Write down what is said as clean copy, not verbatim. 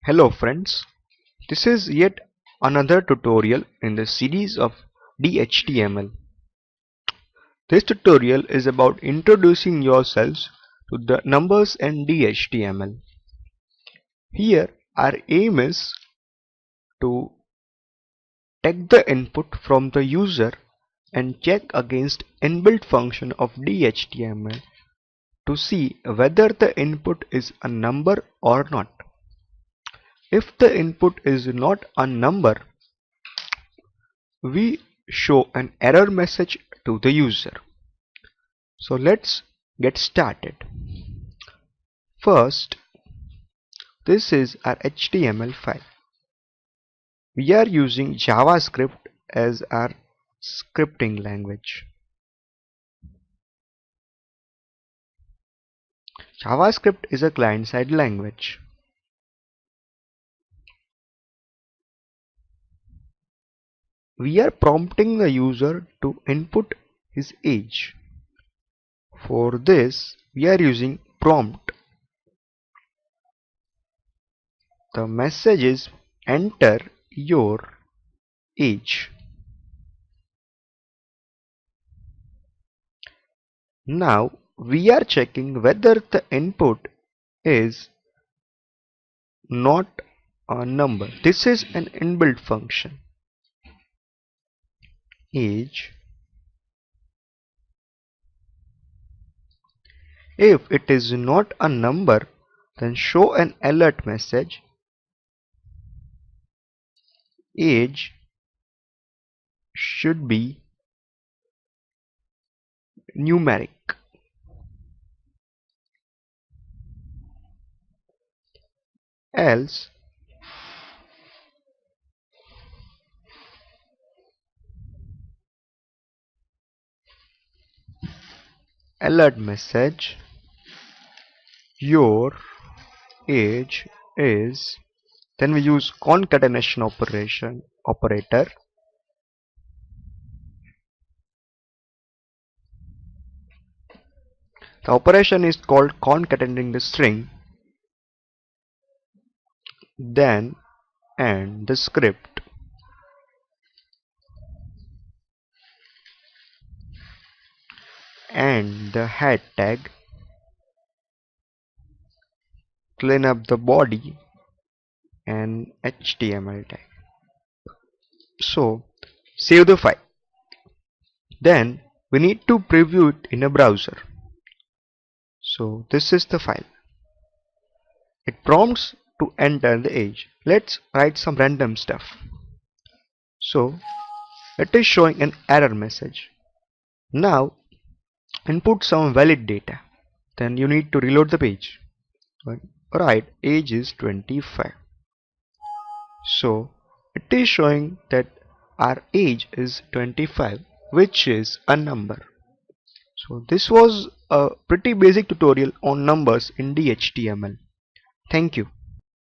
Hello friends, this is yet another tutorial in the series of DHTML. This tutorial is about introducing yourselves to the numbers and DHTML. Here our aim is to take the input from the user and check against inbuilt function of DHTML to see whether the input is a number or not. If the input is not a number, we show an error message to the user. So let's get started. First, this is our HTML file. We are using JavaScript as our scripting language. JavaScript is a client-side language. We are prompting the user to input his age. For this, we are using prompt. The message is enter your age. Now we are checking whether the input is not a number. This is an inbuilt function. Age. If it is not a number, then show an alert message. Age should be numeric. Else alert message, your age is, then we use concatenation operator. The operation is called concatenating the string, then and the script. And the head tag, clean up the body, and HTML tag. So save the file. Then we need to preview it in a browser. So this is the file. It prompts to enter the age. Let's write some random stuff. So it is showing an error message. Now input some valid data. Then you need to reload the page. Right, age is 25. So it is showing that our age is 25, which is a number. So this was a pretty basic tutorial on numbers in DHTML. Thank you.